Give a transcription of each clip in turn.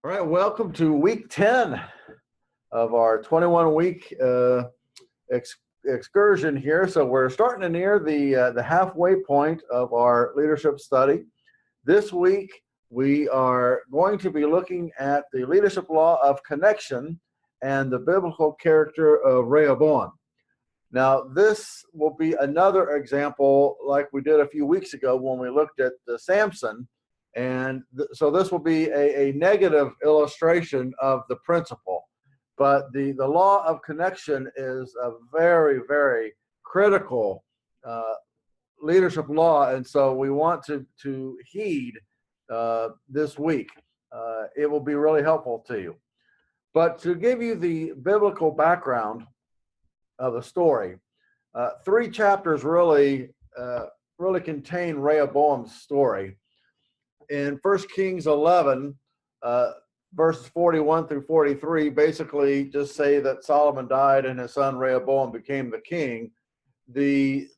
All right, welcome to week 10 of our 21-week excursion here. So we're starting to near the halfway point of our leadership study. This week, we are going to be looking at the leadership law of connection and the biblical character of Rehoboam. Now, this will be another example like we did a few weeks ago when we looked at Samson. And so this will be a negative illustration of the principle. But the law of connection is a very, very critical leadership law. And so we want to heed this week. It will be really helpful to you. But to give you the biblical background of the story, 3 chapters really contain Rehoboam's story. In 1 Kings 11, verses 41 through 43, basically just say that Solomon died and his son Rehoboam became the king. The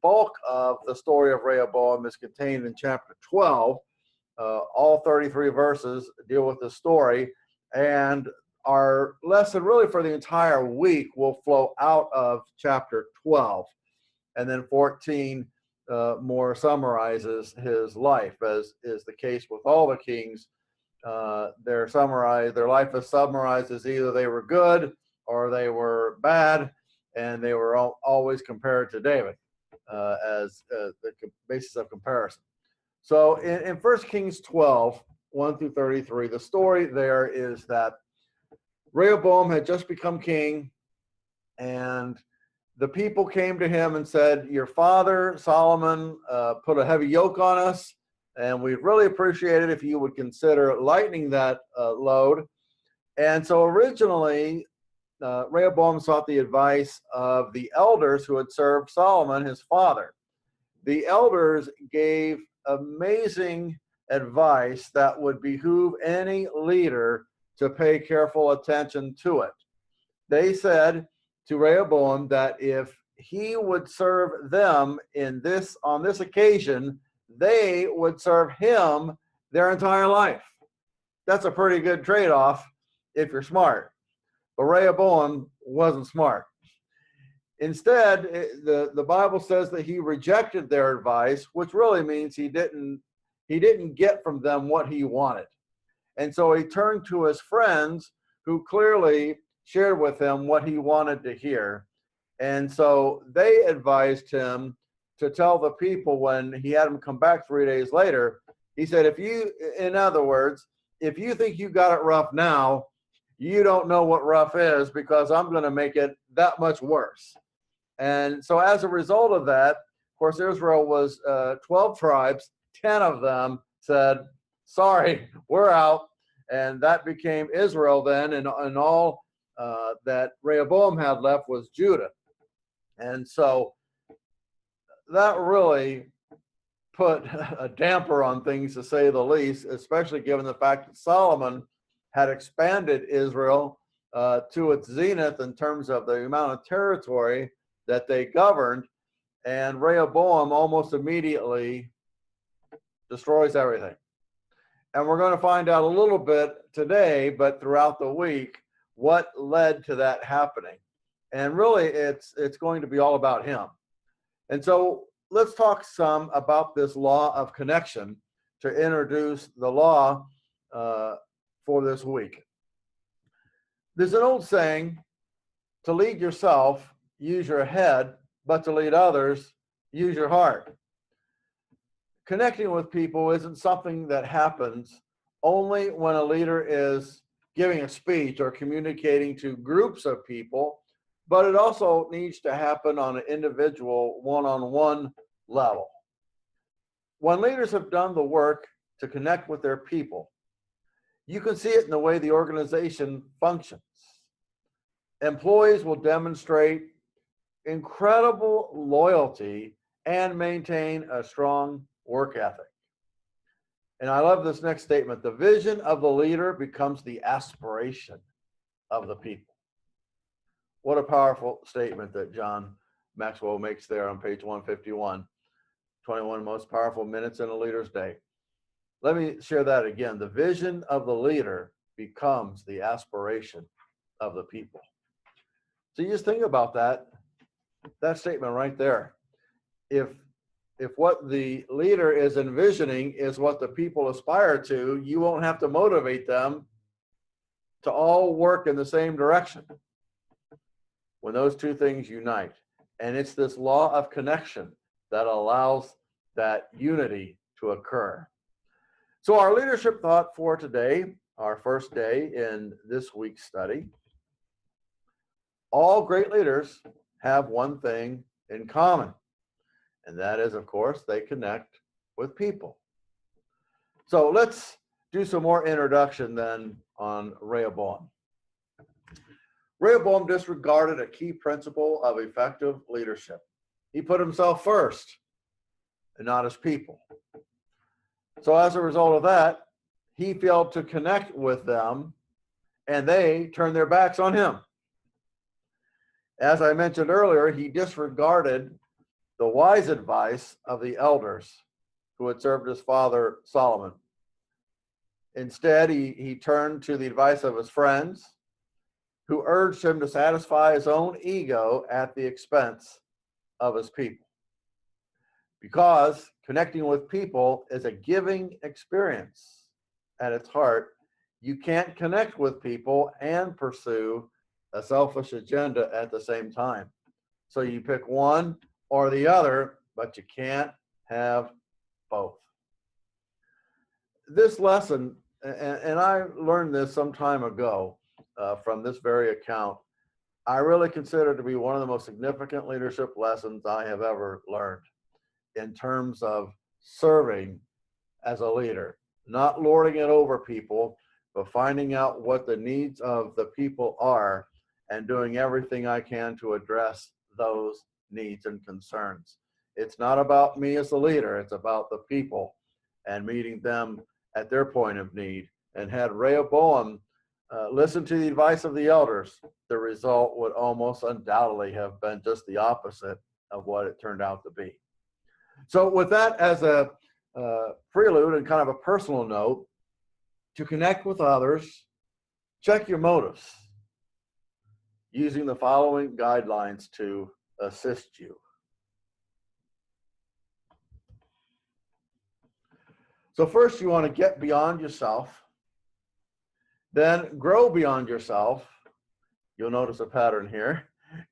bulk of the story of Rehoboam is contained in chapter 12. All 33 verses deal with the story, and our lesson really for the entire week will flow out of chapter 12, and then 14 more summarizes his life, as is the case with all the kings. Their life is summarized as either they were good or they were bad, and they were always compared to David as the basis of comparison. So in 1 Kings 12, 1 through 33, the story there is that Rehoboam had just become king, and the people came to him and said, "Your father, Solomon, put a heavy yoke on us, and we'd really appreciate it if you would consider lightening that load." And so originally, Rehoboam sought the advice of the elders who had served Solomon, his father. The elders gave amazing advice that would behoove any leader to pay careful attention to it. They said to Rehoboam that if he would serve them on this occasion, they would serve him their entire life. That's a pretty good trade-off if you're smart. But Rehoboam wasn't smart. Instead, the Bible says that he rejected their advice, which really means he didn't get from them what he wanted. And so he turned to his friends, who clearly shared with him what he wanted to hear. And so they advised him to tell the people when he had them come back 3 days later. He said, in other words, if you think you got it rough now, you don't know what rough is, because I'm going to make it that much worse. And so as a result of that, of course, Israel was 12 tribes. 10 of them said, "Sorry, we're out." And that became Israel then, and all that Rehoboam had left was Judah. And so that really put a damper on things, to say the least, especially given the fact that Solomon had expanded Israel to its zenith in terms of the amount of territory that they governed, and Rehoboam almost immediately destroys everything. And we're going to find out a little bit today, but throughout the week, what led to that happening. And really, it's going to be all about him. And so let's talk some about this law of connection to introduce the law for this week. There's an old saying, to lead yourself, use your head, but to lead others, use your heart. Connecting with people isn't something that happens only when a leader is giving a speech or communicating to groups of people, but it also needs to happen on an individual, one-on-one level. When leaders have done the work to connect with their people, you can see it in the way the organization functions. Employees will demonstrate incredible loyalty and maintain a strong work ethic. And I love this next statement: the vision of the leader becomes the aspiration of the people. What a powerful statement that John Maxwell makes there on page 151, 21 most powerful minutes in a leader's day. Let me share that again. The vision of the leader becomes the aspiration of the people. So you just think about that statement right there. If what the leader is envisioning is what the people aspire to, you won't have to motivate them to all work in the same direction when those two things unite. And it's this law of connection that allows that unity to occur. So our leadership thought for today, our first day in this week's study: all great leaders have one thing in common, and that is, of course, they connect with people. So let's do some more introduction then on Rehoboam. Rehoboam disregarded a key principle of effective leadership. He put himself first and not his people. So as a result of that, he failed to connect with them, and they turned their backs on him. As I mentioned earlier, he disregarded the wise advice of the elders who had served his father Solomon. Instead, he turned to the advice of his friends, who urged him to satisfy his own ego at the expense of his people. Because connecting with people is a giving experience at its heart, you can't connect with people and pursue a selfish agenda at the same time. So you pick one or the other, but you can't have both. This lesson, and I learned this some time ago from this very account, I really consider to be one of the most significant leadership lessons I have ever learned in terms of serving as a leader, not lording it over people, but finding out what the needs of the people are and doing everything I can to address those needs and concerns. It's not about me as a leader, it's about the people and meeting them at their point of need. And had Rehoboam listened to the advice of the elders, the result would almost undoubtedly have been just the opposite of what it turned out to be. So with that as a prelude and kind of a personal note, to connect with others, check your motives using the following guidelines to assist you. So first, you want to get beyond yourself, then grow beyond yourself. You'll notice a pattern here.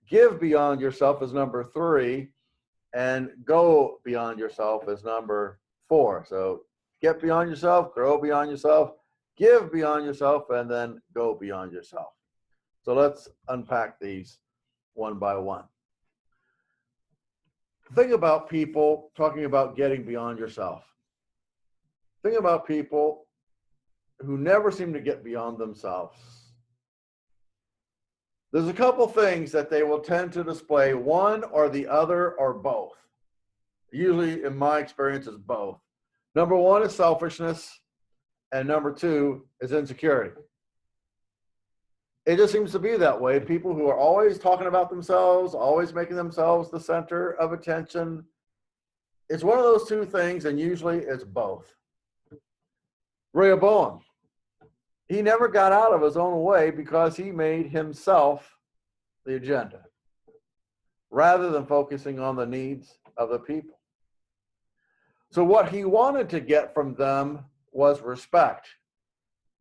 Give beyond yourself is number 3, and go beyond yourself is number 4. So get beyond yourself, grow beyond yourself, give beyond yourself, and then go beyond yourself. So let's unpack these one by one. Think about people talking about getting beyond yourself. Think about people who never seem to get beyond themselves. There's a couple things that they will tend to display, one or the other or both. Usually, in my experience, it's both. Number 1 is selfishness, and number 2 is insecurity. It just seems to be that way. People who are always talking about themselves, always making themselves the center of attention. It's one of those two things, and usually it's both. Rehoboam, he never got out of his own way because he made himself the agenda, rather than focusing on the needs of the people. So what he wanted to get from them was respect.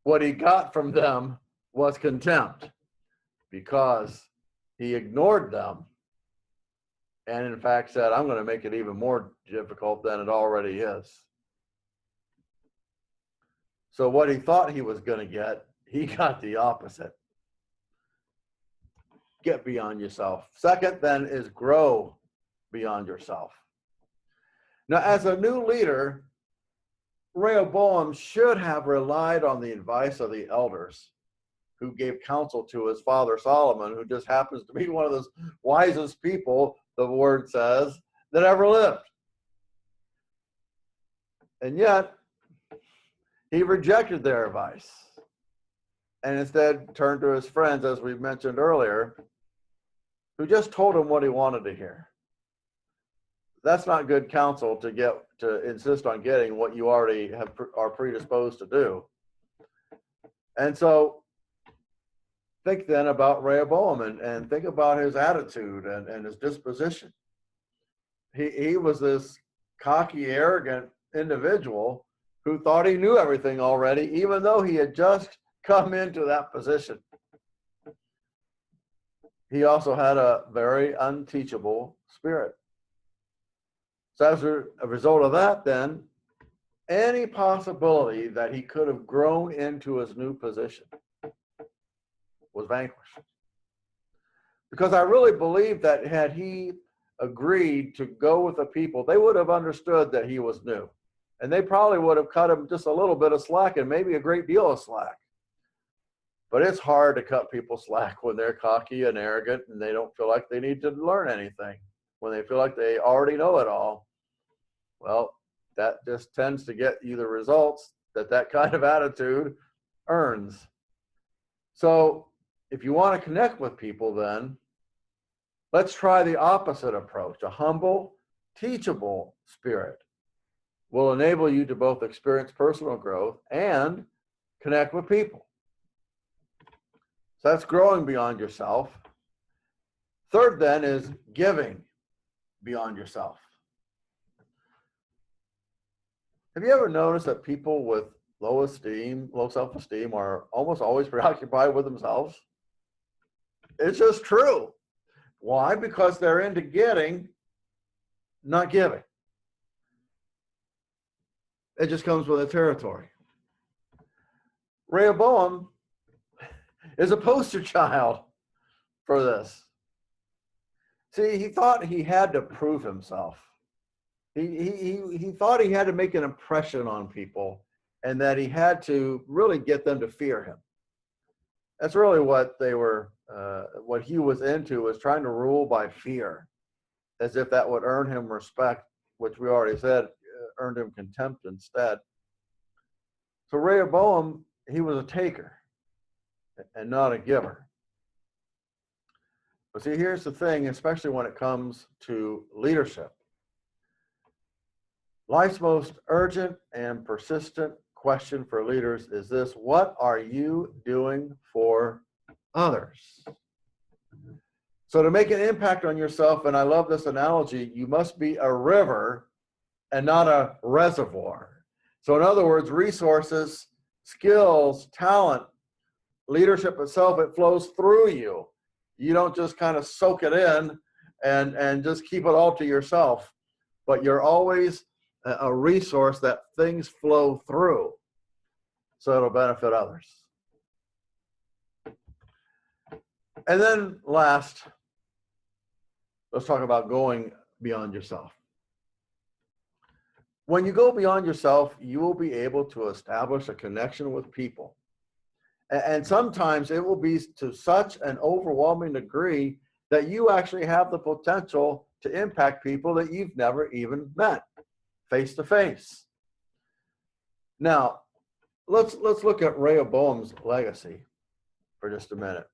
What he got from them was contempt, because he ignored them and in fact said, I'm going to make it even more difficult than it already is. So what he thought he was going to get, he got the opposite. Get beyond yourself. Second then is grow beyond yourself. Now, as a new leader, Rehoboam should have relied on the advice of the elders who gave counsel to his father Solomon, who just happens to be one of the wisest people, the word says, that ever lived. And yet, he rejected their advice and instead turned to his friends, as we mentioned earlier, who just told him what he wanted to hear. That's not good counsel to insist on getting what you already are predisposed to do. And so think then about Rehoboam and think about his attitude and his disposition. He was this cocky, arrogant individual who thought he knew everything already, even though he had just come into that position. He also had a very unteachable spirit. So as a result of that, then, any possibility that he could have grown into his new position was vanquished. Because I really believe that had he agreed to go with the people, they would have understood that he was new. And they probably would have cut him just a little bit of slack and maybe a great deal of slack. But it's hard to cut people slack when they're cocky and arrogant and they don't feel like they need to learn anything. When they feel like they already know it all, well, that just tends to get you the results that kind of attitude earns. So if you want to connect with people, then let's try the opposite approach. A humble, teachable spirit will enable you to both experience personal growth and connect with people. So that's growing beyond yourself. Third, then, is giving beyond yourself. Have you ever noticed that people with low self-esteem are almost always preoccupied with themselves? It's just true. Why? Because they're into getting, not giving. It just comes with the territory. Rehoboam is a poster child for this. See, he thought he had to prove himself. He thought he had to make an impression on people and that he had to really get them to fear him. That's really what what he was into, was trying to rule by fear, as if that would earn him respect, which we already said earned him contempt instead. So Rehoboam, he was a taker and not a giver. But see, here's the thing, especially when it comes to leadership. Life's most urgent and persistent question for leaders is this: what are you doing for others? So to make an impact on yourself, and I love this analogy, you must be a river and not a reservoir. So in other words, resources, skills, talent, leadership itself, it flows through you. You don't just kind of soak it in and just keep it all to yourself, but you're always a resource that things flow through, so it'll benefit others. And then last, let's talk about going beyond yourself. When you go beyond yourself, you will be able to establish a connection with people. And sometimes it will be to such an overwhelming degree that you actually have the potential to impact people that you've never even met face to face. Now, let's look at Rehoboam's legacy for just a minute.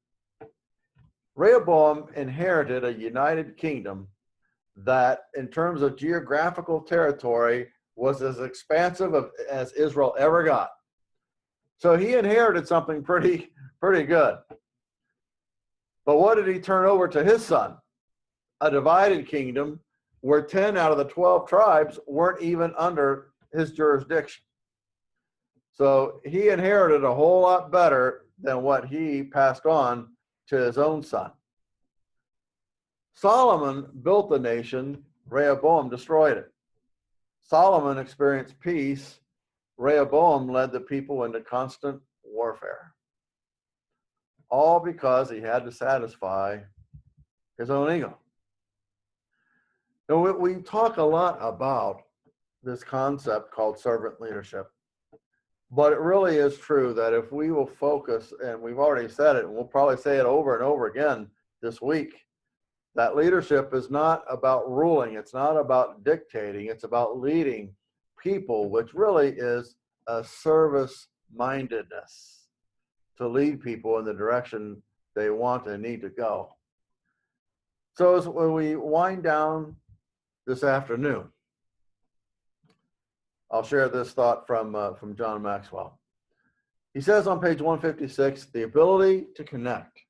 Rehoboam inherited a united kingdom that, in terms of geographical territory, was as expansive as Israel ever got. So he inherited something pretty good. But what did he turn over to his son? A divided kingdom where 10 out of the 12 tribes weren't even under his jurisdiction. So he inherited a whole lot better than what he passed on to his own son. Solomon built the nation, Rehoboam destroyed it. Solomon experienced peace, Rehoboam led the people into constant warfare. All because he had to satisfy his own ego. Now, we talk a lot about this concept called servant leadership, but it really is true that if we will focus, and we've already said it, and we'll probably say it over and over again this week, that leadership is not about ruling, it's not about dictating, it's about leading people, which really is a service-mindedness to lead people in the direction they want and need to go. So as when we wind down this afternoon, I'll share this thought from John Maxwell. He says on page 156, the ability to connect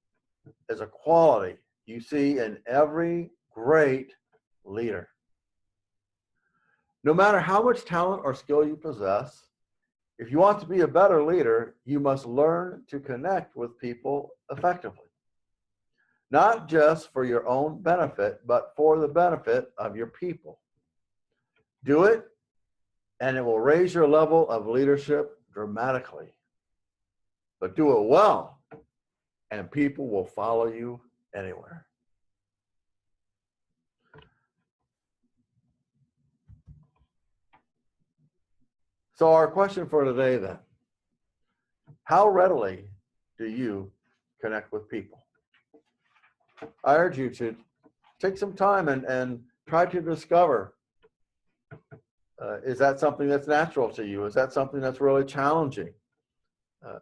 is a quality you see in every great leader. No matter how much talent or skill you possess, if you want to be a better leader, you must learn to connect with people effectively. Not just for your own benefit, but for the benefit of your people. Do it, and it will raise your level of leadership dramatically. But do it well, and people will follow you anywhere. So our question for today then, how readily do you connect with people? I urge you to take some time and try to discover, is that something that's natural to you? Is that something that's really challenging?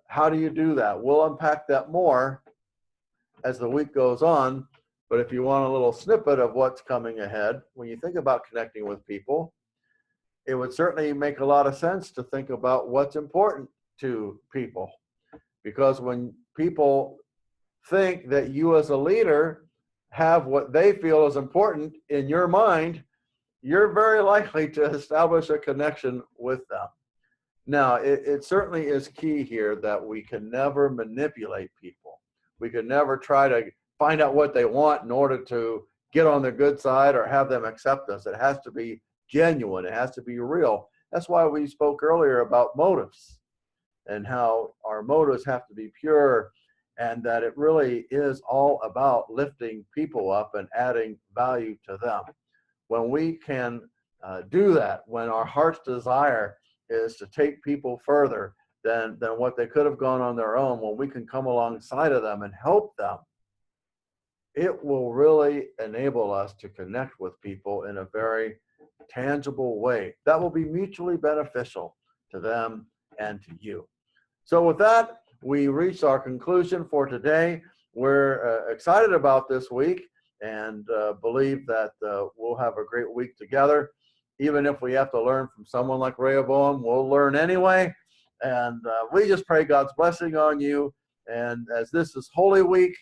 How do you do that? We'll unpack that more as the week goes on, but if you want a little snippet of what's coming ahead, when you think about connecting with people, it would certainly make a lot of sense to think about what's important to people. Because when people think that you as a leader have what they feel is important in your mind, you're very likely to establish a connection with them. Now, it certainly is key here that we can never manipulate people. We can never try to find out what they want in order to get on their good side or have them accept us. It has to be genuine. It has to be real. That's why we spoke earlier about motives and how our motives have to be pure, and that it really is all about lifting people up and adding value to them. When we can do that, when our heart's desire is to take people further than what they could have gone on their own, when we can come alongside of them and help them, it will really enable us to connect with people in a very tangible way that will be mutually beneficial to them and to you. So with that, we reached our conclusion for today. We're excited about this week and believe that we'll have a great week together. Even if we have to learn from someone like Rehoboam, we'll learn anyway. And we just pray God's blessing on you. And as this is Holy Week,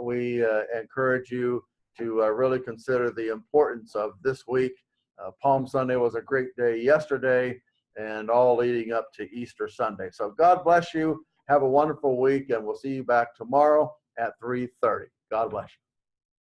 we encourage you to really consider the importance of this week. Palm Sunday was a great day yesterday, and all leading up to Easter Sunday. So God bless you. Have a wonderful week, and we'll see you back tomorrow at 3:30. God bless you.